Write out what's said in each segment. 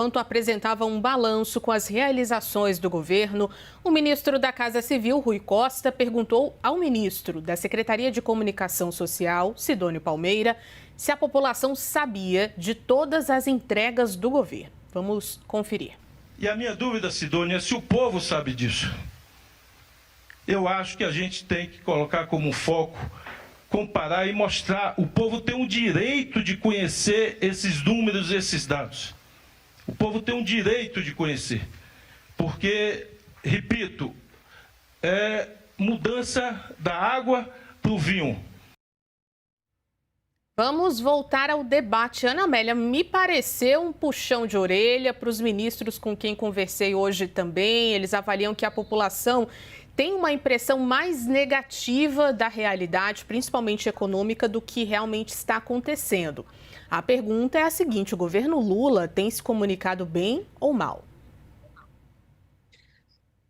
Enquanto apresentava um balanço com as realizações do governo, o ministro da Casa Civil, Rui Costa, perguntou ao ministro da Secretaria de Comunicação Social, Sidônio Palmeira, se a população sabia de todas as entregas do governo. Vamos conferir. E a minha dúvida, Sidônia, é se o povo sabe disso. Eu acho que a gente tem que colocar como foco, comparar e mostrar. O povo tem um direito de conhecer esses números, esses dados. O povo tem um direito de conhecer, porque, repito, é mudança da água para o vinho. Vamos voltar ao debate. Ana Amélia, me pareceu um puxão de orelha para os ministros com quem conversei hoje também. Eles avaliam que a população tem uma impressão mais negativa da realidade, principalmente econômica, do que realmente está acontecendo. A pergunta é a seguinte: o governo Lula tem se comunicado bem ou mal?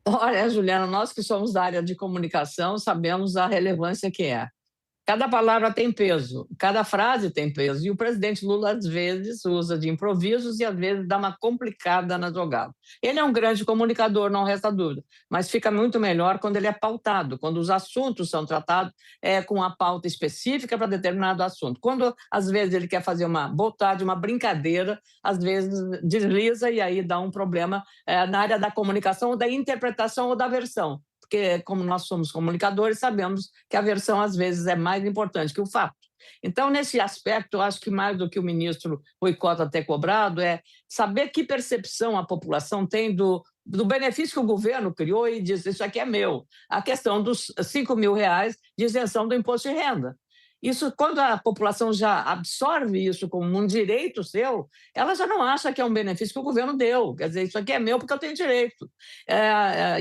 Olha, Juliana, nós que somos da área de comunicação sabemos a relevância que é. Cada palavra tem peso, cada frase tem peso, e o presidente Lula, às vezes, usa de improvisos e, às vezes, dá uma complicada na jogada. Ele é um grande comunicador, não resta dúvida, mas fica muito melhor quando ele é pautado, quando os assuntos são tratados com a pauta específica para determinado assunto. Quando, às vezes, ele quer fazer uma botagem, uma brincadeira, às vezes desliza e aí dá um problema na área da comunicação, ou da interpretação ou da versão. Porque, como nós somos comunicadores, sabemos que a versão, às vezes, é mais importante que o fato. Então, nesse aspecto, eu acho que mais do que o ministro Rui Costa ter cobrado é saber que percepção a população tem do benefício que o governo criou e diz: isso aqui é meu. A questão dos R$ 5.000 de isenção do imposto de renda. Isso, quando a população já absorve isso como um direito seu, ela já não acha que é um benefício que o governo deu. Quer dizer, isso aqui é meu porque eu tenho direito.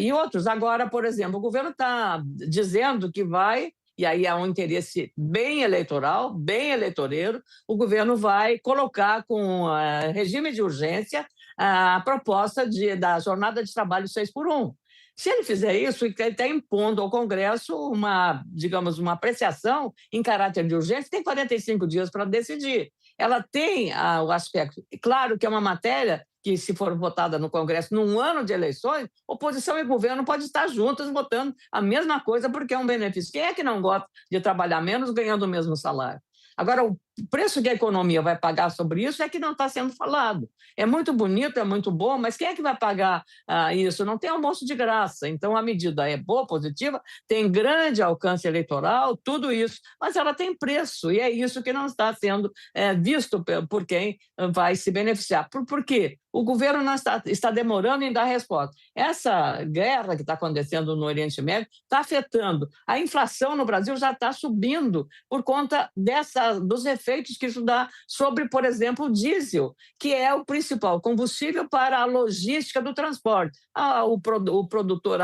E outros. Agora, por exemplo, o governo está dizendo que vai, e aí há um interesse bem eleitoral, bem eleitoreiro, o governo vai colocar com regime de urgência a proposta da jornada de trabalho 6x1. Se ele fizer isso, ele está impondo ao Congresso digamos, uma apreciação em caráter de urgência, tem 45 dias para decidir. Ela tem o aspecto, claro que é uma matéria que, se for votada no Congresso num ano de eleições, oposição e governo podem estar juntas votando a mesma coisa, porque é um benefício. Quem é que não gosta de trabalhar menos ganhando o mesmo salário? Agora, o preço que a economia vai pagar sobre isso é que não está sendo falado. É muito bonito, é muito bom, mas quem é que vai pagar isso? Não tem almoço de graça. Então, a medida é boa, positiva, tem grande alcance eleitoral, tudo isso, mas ela tem preço, e é isso que não está sendo visto por quem vai se beneficiar. Por quê? O governo não está demorando em dar resposta. Essa guerra que está acontecendo no Oriente Médio está afetando. A inflação no Brasil já está subindo por conta dos efeitos que isso dá sobre, por exemplo, o diesel, que é o principal combustível para a logística do transporte. O produtor,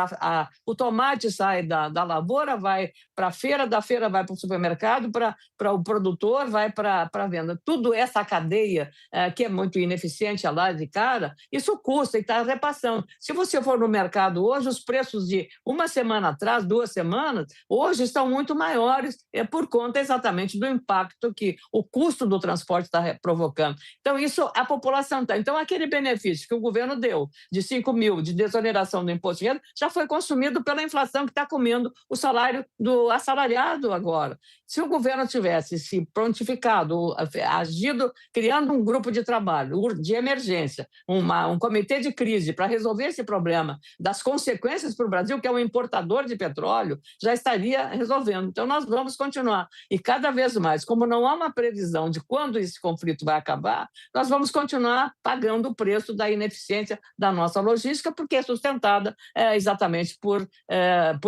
o tomate sai da lavoura, vai para a feira, da feira vai para o supermercado, para o produtor, vai para a venda. Tudo essa cadeia, que é muito ineficiente, lá de cara, isso custa e está repassando. Se você for no mercado hoje, os preços de uma semana atrás, 2 semanas, hoje estão muito maiores, por conta exatamente do impacto que o custo do transporte está provocando. Então, isso a população está. Então, aquele benefício que o governo deu de 5.000 de desoneração do imposto de renda já foi consumido pela inflação que está comendo o salário do assalariado agora. Se o governo tivesse se prontificado, agido, criando um grupo de trabalho de emergência, um comitê de crise para resolver esse problema das consequências para o Brasil, que é um importador de petróleo, já estaria resolvendo. Então, nós vamos continuar. E cada vez mais, como não há uma previsão de quando esse conflito vai acabar, nós vamos continuar pagando o preço da ineficiência da nossa logística, porque é sustentada exatamente por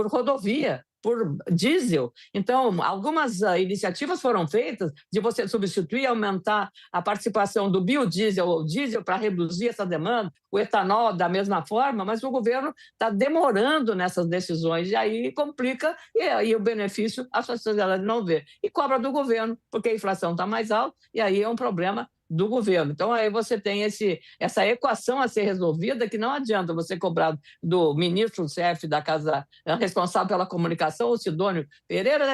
rodovia, por diesel. Então, algumas iniciativas foram feitas de você substituir, aumentar a participação do biodiesel ou diesel para reduzir essa demanda, o etanol da mesma forma, mas o governo está demorando nessas decisões, e aí complica, e aí o benefício a sociedade não vê. E cobra do governo, porque a inflação está mais alta, e aí é um problema do governo. Então, aí você tem essa equação a ser resolvida, que não adianta você cobrar do ministro do CF da Casa responsável pela comunicação, o Sidônio Pereira,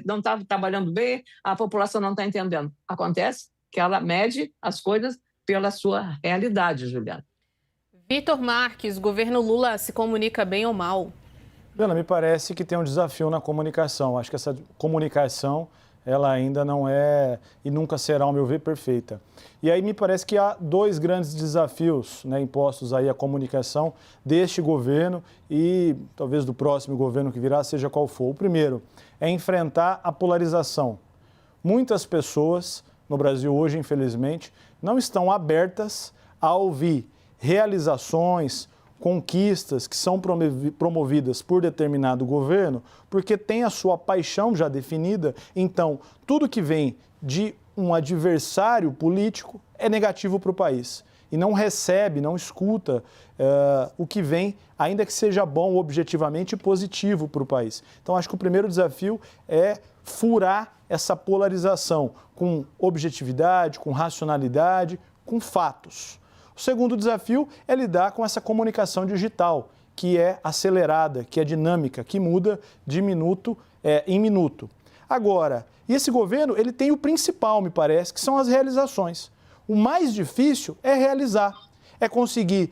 não está trabalhando bem, a população não está entendendo. Acontece que ela mede as coisas pela sua realidade, Juliana. Vitor Marques, governo Lula se comunica bem ou mal? Juliana, me parece que tem um desafio na comunicação. Acho que essa comunicação, ela ainda não é e nunca será, ao meu ver, perfeita. E aí me parece que há dois grandes desafios, né, impostos aí à comunicação deste governo e talvez do próximo governo que virá, seja qual for. O primeiro é enfrentar a polarização. Muitas pessoas no Brasil hoje, infelizmente, não estão abertas a ouvir realizações, conquistas que são promovidas por determinado governo, porque tem a sua paixão já definida. Então, tudo que vem de um adversário político é negativo para o país. E não recebe, não escuta o que vem, ainda que seja bom, objetivamente positivo para o país. Então, acho que o primeiro desafio é furar essa polarização com objetividade, com racionalidade, com fatos. O segundo desafio é lidar com essa comunicação digital, que é acelerada, que é dinâmica, que muda de minuto em minuto. Agora, esse governo ele tem o principal, me parece, que são as realizações. O mais difícil é realizar, é conseguir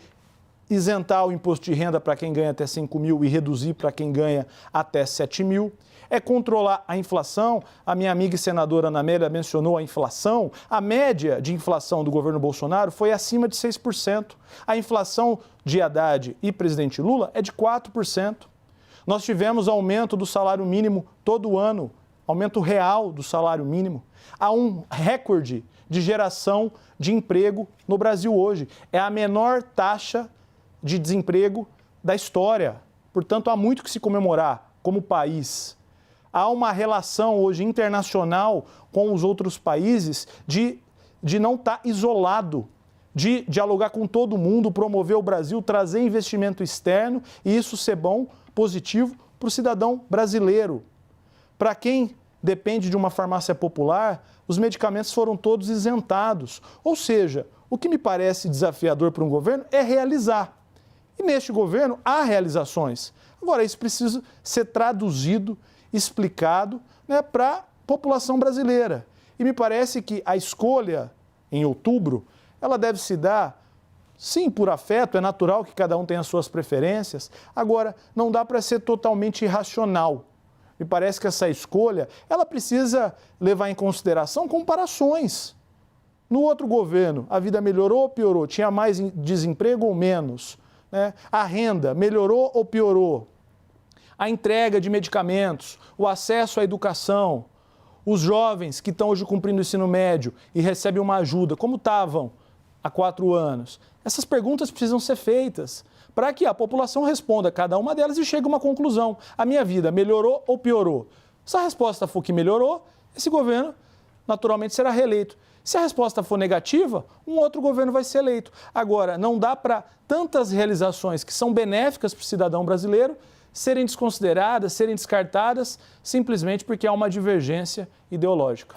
isentar o imposto de renda para quem ganha até 5 mil e reduzir para quem ganha até 7 mil. É controlar a inflação. A minha amiga e senadora Ana Amélia mencionou a inflação. A média de inflação do governo Bolsonaro foi acima de 6%. A inflação de Haddad e presidente Lula é de 4%. Nós tivemos aumento do salário mínimo todo ano, aumento real do salário mínimo. Há um recorde de geração de emprego no Brasil hoje. É a menor taxa de desemprego da história. Portanto, há muito que se comemorar como país. Há uma relação hoje internacional com os outros países de não estar isolado, de dialogar com todo mundo, promover o Brasil, trazer investimento externo e isso ser bom, positivo para o cidadão brasileiro. Para quem depende de uma farmácia popular, os medicamentos foram todos isentados. Ou seja, o que me parece desafiador para um governo é realizar. E neste governo há realizações. Agora, isso precisa ser traduzido, explicado, né, para a população brasileira. E me parece que a escolha em outubro, ela deve se dar, sim, por afeto, é natural que cada um tenha as suas preferências. Agora, não dá para ser totalmente irracional. Me parece que essa escolha, ela precisa levar em consideração comparações. No outro governo, a vida melhorou ou piorou? Tinha mais desemprego ou menos? Né? A renda melhorou ou piorou? A entrega de medicamentos, o acesso à educação, os jovens que estão hoje cumprindo o ensino médio e recebem uma ajuda, como estavam há 4 anos? Essas perguntas precisam ser feitas para que a população responda a cada uma delas e chegue a uma conclusão. A minha vida melhorou ou piorou? Se a resposta for que melhorou, esse governo naturalmente será reeleito. Se a resposta for negativa, um outro governo vai ser eleito. Agora, não dá para tantas realizações que são benéficas para o cidadão brasileiro serem desconsideradas, serem descartadas, simplesmente porque há uma divergência ideológica.